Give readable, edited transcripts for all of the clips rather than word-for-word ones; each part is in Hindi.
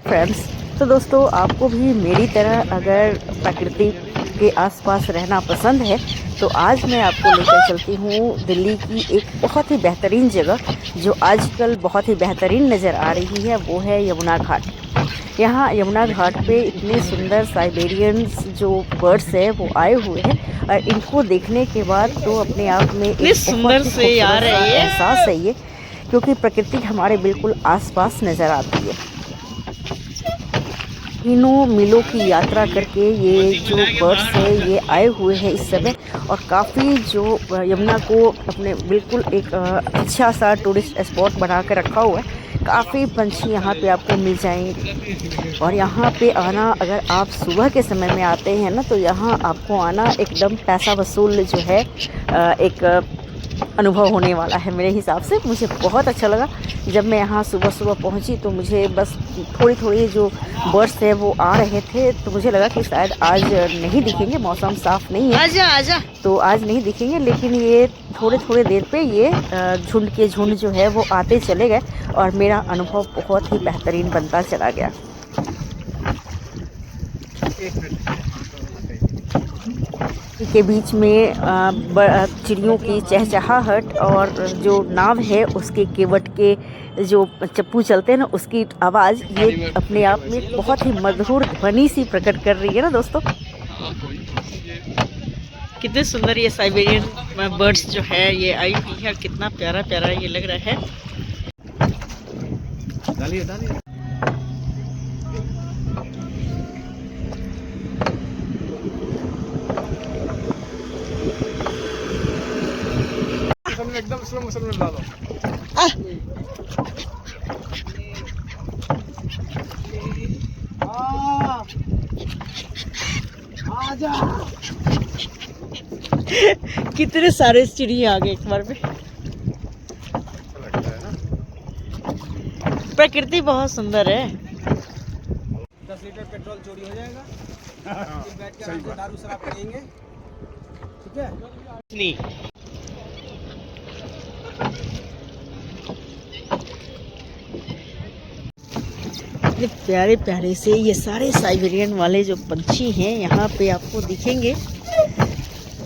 फ्रेंड्स, तो दोस्तों आपको भी मेरी तरह अगर प्रकृति के आसपास रहना पसंद है तो आज मैं आपको लेकर चलती हूँ दिल्ली की एक बहुत ही बेहतरीन जगह जो आजकल बहुत ही बेहतरीन नज़र आ रही है। वो है यमुना घाट। यहाँ यमुना घाट पे इतने सुंदर साइबेरियंस जो बर्ड्स है वो आए हुए हैं और इनको देखने के बाद तो अपने आप में एक बहुत ही खूबसूरत सा एहसास है ये, क्योंकि प्रकृति हमारे बिल्कुल आसपास नज़र आती है। तीनों मीलों की यात्रा करके ये जो बर्ड्स है ये आए हुए हैं इस समय, और काफ़ी जो यमुना को अपने बिल्कुल एक अच्छा सा टूरिस्ट स्पॉट बना कर रखा हुआ है। काफ़ी पंछी यहाँ पे आपको मिल जाएंगे, और यहाँ पे आना अगर आप सुबह के समय में आते हैं ना तो यहाँ आपको आना एकदम पैसा वसूल जो है एक अनुभव होने वाला है। मेरे हिसाब से मुझे बहुत अच्छा लगा जब मैं यहाँ सुबह सुबह पहुँची, तो मुझे बस थोड़ी थोड़ी जो बर्ड्स है वो आ रहे थे, तो मुझे लगा कि शायद आज नहीं दिखेंगे, मौसम साफ़ नहीं है आजा तो आज नहीं दिखेंगे। लेकिन ये थोड़े थोड़े देर पे ये झुंड के झुंड जो है वो आते चले गए और मेरा अनुभव बहुत ही बेहतरीन बनता चला गया। के बीच में चिड़ियों की चहचहाहट और जो नाव है उसके केवट के जो चप्पू चलते हैं ना उसकी आवाज़, ये अपने आप में बहुत ही मधुर ध्वनि सी प्रकट कर रही है ना दोस्तों। कितने सुंदर ये साइबेरियन बर्ड्स जो है ये आई हुई है, कितना प्यारा प्यारा ये लग रहा है। डालिए एकदम स्लो मोशन में डालो। आजा। कितने सारे चिड़िया आ गए एक बार में। प्रकृति बहुत सुंदर है। 10 लीटर पेट्रोल चोरी हो जाएगा। बैठ के दारू शराब पिएंगे, ठीक है? नहीं। इतने प्यारे प्यारे से ये सारे साइबेरियन वाले जो पंछी हैं यहाँ पे आपको दिखेंगे।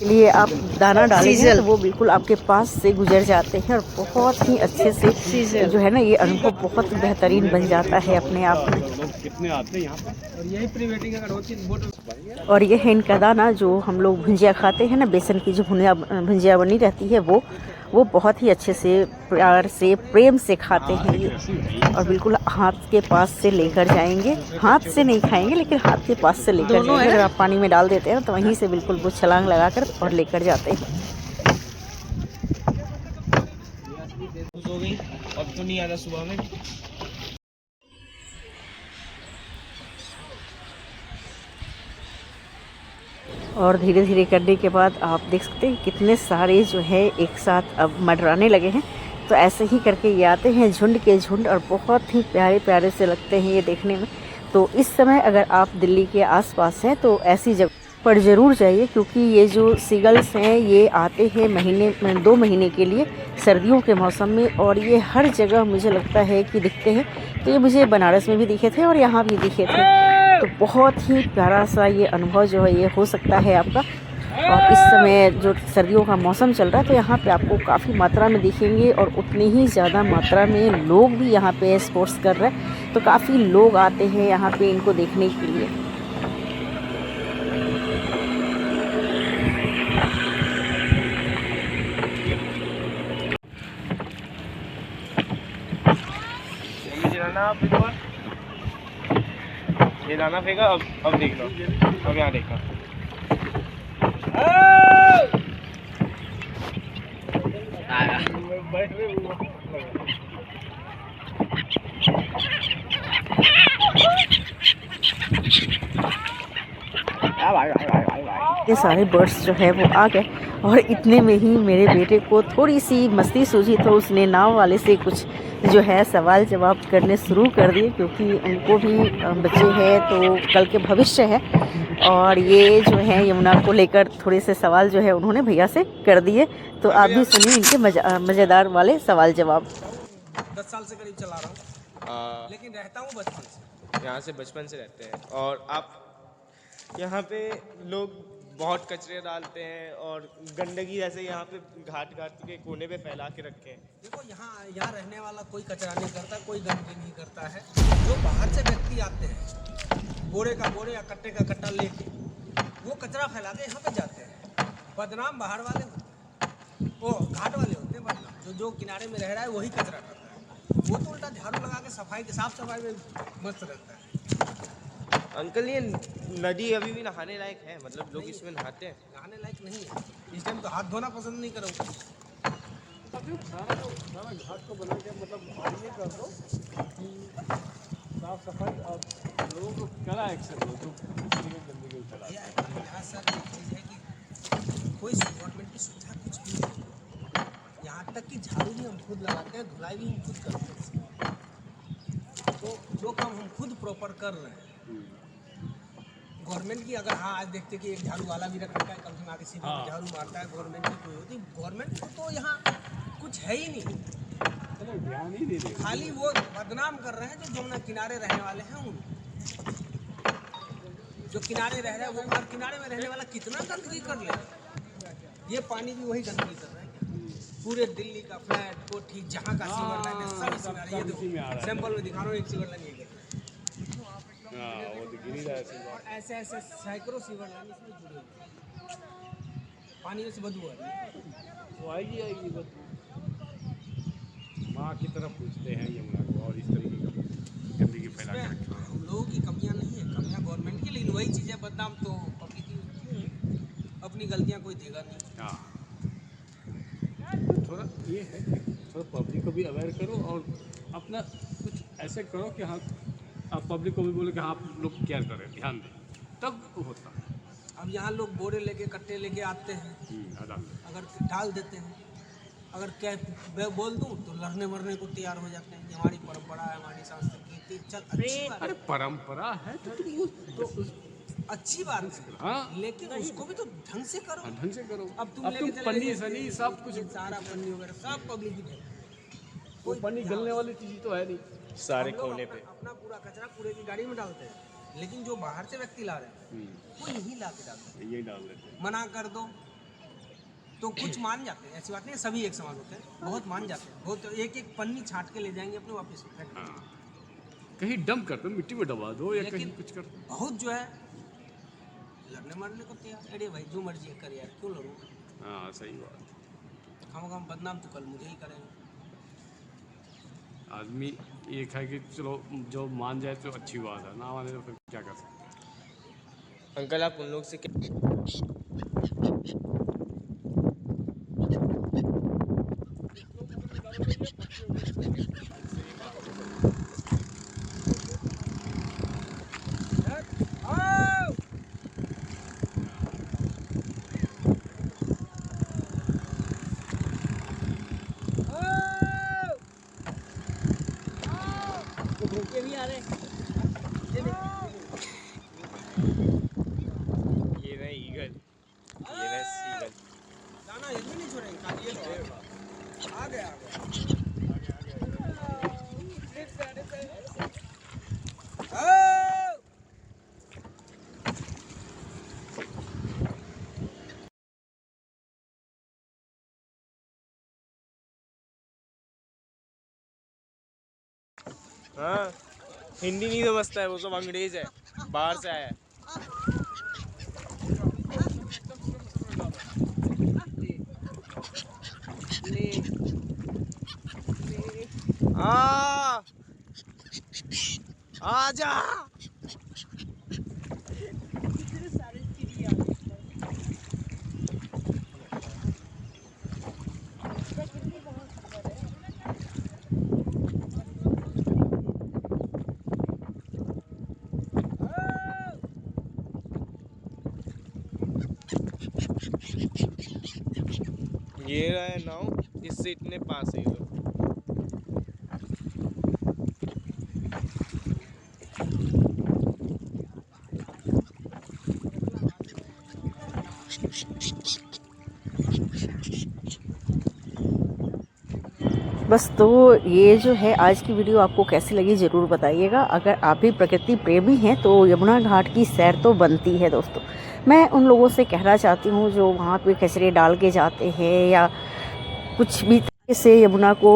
लिए आप दाना डालेंगे तो वो बिल्कुल आपके पास से गुजर जाते हैं और बहुत ही अच्छे से जो है ना ये अनुभव बहुत बेहतरीन बन जाता है अपने आप में। कितने आते हैं यहाँ पर, और यही प्री वेडिंग अगर होती है। और ये है इनका दाना जो हम लोग भुंजिया खाते हैं ना, बेसन की जो भुंजिया बनी रहती है वो बहुत ही अच्छे से प्यार से प्रेम से खाते हैं ये, और बिल्कुल हाथ के पास से लेकर जाएंगे। हाथ से नहीं खाएंगे लेकिन हाथ के पास से लेकर जाएंगे। अगर आप पानी में डाल देते हैं तो वहीं से बिल्कुल वो छलांग लगाकर और लेकर जाते हैं। अब तो नहीं आ रहा सुबह में। और धीरे धीरे करने के बाद आप देख सकते हैं कितने सारे जो है एक साथ अब मंडराने लगे हैं। तो ऐसे ही करके ये आते हैं झुंड के झुंड, और बहुत ही प्यारे प्यारे से लगते हैं ये देखने में। तो इस समय अगर आप दिल्ली के आसपास हैं तो ऐसी जगह पर ज़रूर जाइए, क्योंकि ये जो सीगल्स हैं ये आते हैं 2 महीने के लिए सर्दियों के मौसम में, और ये हर जगह मुझे लगता है कि दिखते हैं। तो ये मुझे बनारस में भी दिखे थे और यहाँ भी दिखे थे। तो बहुत ही प्यारा सा ये अनुभव जो है ये हो सकता है आपका। और इस समय जो सर्दियों का मौसम चल रहा है तो यहाँ पे आपको काफ़ी मात्रा में दिखेंगे, और उतनी ही ज़्यादा मात्रा में लोग भी यहाँ पे स्पोर्ट्स कर रहे हैं। तो काफ़ी लोग आते हैं यहाँ पे इनको देखने के लिए। ये दाना फेंका, अब देख लो, अब यहाँ देखा। ये सारे बर्ड्स जो है वो आ गए, और इतने में ही मेरे बेटे को थोड़ी सी मस्ती सूझी, तो उसने नाव वाले से कुछ जो है सवाल जवाब करने शुरू कर दिए, क्योंकि उनको भी बच्चे हैं तो कल के भविष्य है। और ये जो है यमुना को लेकर थोड़े से सवाल जो है उन्होंने भैया से कर दिए। तो आप भी सुनिए इनके मज़ेदार वाले सवाल जवाब। 10 साल से करीब चला रहा हूँ, लेकिन रहता हूँ बचपन से। यहाँ से बचपन से रहते हैं। और आप यहाँ पे लोग बहुत कचरे डालते हैं और गंदगी जैसे यहाँ पे घाट घाट के कोने पे फैला के रखे हैं। देखो यहाँ रहने वाला कोई कचरा नहीं करता, कोई गंदगी नहीं करता है। जो बाहर से व्यक्ति आते हैं बोरे का बोरे या कट्टे का कट्टा लेके वो कचरा फैला के यहाँ पे जाते हैं। बदनाम बाहर वाले होते हैं, वो घाट वाले होते हैं बदनाम। जो किनारे में रह रहा है वही कचरा करता है, वो तो उल्टा झाड़ू लगा के साफ सफाई में मस्त रहता है। अंकल ये नदी अभी भी नहाने लायक है? मतलब लोग इसमें नहाते हैं? नहाने लायक नहीं है इस टाइम, तो हाथ धोना पसंद नहीं करूँगा। सारा घाट को बना के मतलब आप ये कर दो कि साफ सफाई और लोगों को करा एक्शन दो जो गंदगी फैला। यहाँ सर एक चीज़ है कि कोई गवर्नमेंट की सुविधा कुछ भी नहीं, यहाँ तक कि झाड़ू भी हम खुद लगाते हैं, धुलाई भी हम खुद करते हैं। तो जो काम हम खुद प्रॉपर कर रहे हैं गवर्नमेंट की, अगर हाँ आज देखते कि एक झाड़ू वाला भी रखा है, कम से कम आगे सीधे झाड़ू मारता है, गवर्नमेंट की कोई होती, गवर्नमेंट को तो यहाँ कुछ है ही नहीं, ध्यान ही नहीं दे, खाली वो बदनाम कर रहे हैं। जो जमुना किनारे रहने वाले हैं उन जो किनारे रह रहे हैं वो, और किनारे में रहने वाला कितना गंदगी कर ले, ये पानी भी वही गंदगी कर रहा है। पूरे दिल्ली का फ्लैट कोठी जहाँ का सीवर लाइन है सब इसी में आ रहा है। ये देखो सैंपल में दिखा रहा हूँ, एक सीवर लाइन ये देखो, वो तो गिरी जाए ऐसे। और ऐसे ऐसे सैकड़ों सीवर लाइन इसमें जुड़े हुए हैं। पानी से बदबू आ रही है, तो आएगी बस माँ की तरफ पूछते हैं यमुना को, और इस तरीके का गंदगी फैला के रखते हैं। हम लोगों की कमियां नहीं है, कमियां गवर्नमेंट की, लेकिन वही चीज़ है बदनाम तो पब्लिक की, अपनी गलतियां कोई देगा नहीं। हाँ, थोड़ा ये है कि थोड़ा पब्लिक को भी अवेयर करो और अपना कुछ ऐसे करो कि हाँ आप पब्लिक को भी बोले कि हाँ आप लोग केयर करें, ध्यान दें, तब होता है। अब यहाँ लोग बोरे लेके कट्टे लेके आते हैं, अगर डाल देते हैं, अगर क्या बोल दूँ तो लड़ने मरने को तैयार हो जाते हैं। ये हमारी परंपरा है, हमारी संस्कृति, चल अच्छी बात अरे परंपरा है तो अच्छी बात है, हाँ, लेकिन उसको भी तो ढंग से करो। ढंग से करो। अब तुम पन्नी सनी सब कुछ, सारा पन्नी वगैरह सब पब्लिक की है, कोई पन्नी गलने वाली चीज़ तो है नहीं। सारे कोने पे अपना पूरा कचरा कूड़े की गाड़ी में डालते हैं, लेकिन जो बाहर से व्यक्ति ला रहे हैं वो यही ला के डालते हैं। यही डाल देते हैं। मना कर दो तो कुछ मान जाते हैं, ऐसी बात नहीं है, सभी एक समान होते हैं, बहुत मान जाते हैं, बहुत एक एक पन्नी छाट के ले जाएंगे अपने वापस। हाँ, कहीं डंप कर दो, मिट्टी में दबा दो या कहीं कुछ कर दो। बहुत जो है लड़ने मरने को तैयार, अरे भाई जो मर्जी कर यार, क्यों लड़ूं? हाँ सही बात। हम बदनाम तो कल मुझे ही करेंगे। आदमी एक है कि चलो जो मान जाए तो अच्छी बात है, ना माने तो फिर क्या कर सकते हैं। अंकल आप उन लोग से ये भी आ रहे हैं, ये रहे ईगल, ये रहे सीगल। दाना ये भी नहीं छोड़ेंगे, ये लो आ गया हाँ, हिंदी नहीं समझता है, वो सब अंग्रेज है, बाहर से आया है। आजा। ये रहा है नाव, इससे इतने पास है ये लोग। बस तो ये जो है आज की वीडियो आपको कैसी लगी ज़रूर बताइएगा। अगर आप भी प्रकृति प्रेमी हैं तो यमुना घाट की सैर तो बनती है दोस्तों। मैं उन लोगों से कहना चाहती हूँ जो वहाँ पे कचरे डाल के जाते हैं या कुछ भी से यमुना को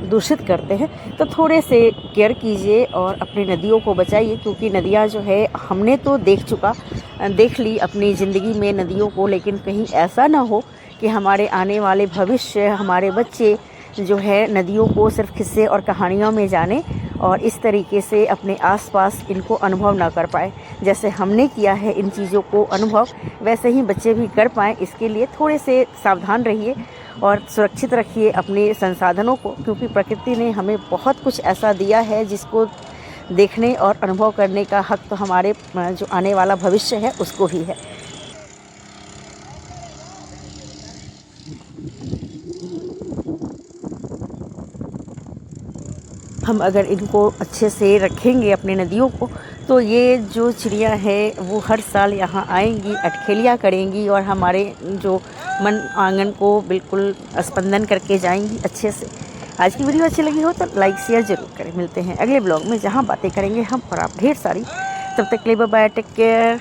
दूषित करते हैं, तो थोड़े से केयर कीजिए और अपनी नदियों को बचाइए, क्योंकि नदियाँ जो है हमने तो देख ली अपनी ज़िंदगी में नदियों को, लेकिन कहीं ऐसा ना हो कि हमारे आने वाले भविष्य, हमारे बच्चे जो है नदियों को सिर्फ किस्से और कहानियों में जाने और इस तरीके से अपने आसपास इनको अनुभव ना कर पाए। जैसे हमने किया है इन चीज़ों को अनुभव, वैसे ही बच्चे भी कर पाएँ। इसके लिए थोड़े से सावधान रहिए और सुरक्षित रखिए अपने संसाधनों को, क्योंकि प्रकृति ने हमें बहुत कुछ ऐसा दिया है जिसको देखने और अनुभव करने का हक तो हमारे जो आने वाला भविष्य है उसको ही है। हम अगर इनको अच्छे से रखेंगे अपने नदियों को, तो ये जो चिड़िया है वो हर साल यहाँ आएंगी, अटखेलियाँ करेंगी और हमारे जो मन आंगन को बिल्कुल स्पंदन करके जाएंगी अच्छे से। आज की वीडियो अच्छी लगी हो तो लाइक शेयर ज़रूर करें। मिलते हैं अगले ब्लॉग में, जहाँ बातें करेंगे हम और आप ढेर सारी। तब तक के लिए बाय बाय, टेक केयर।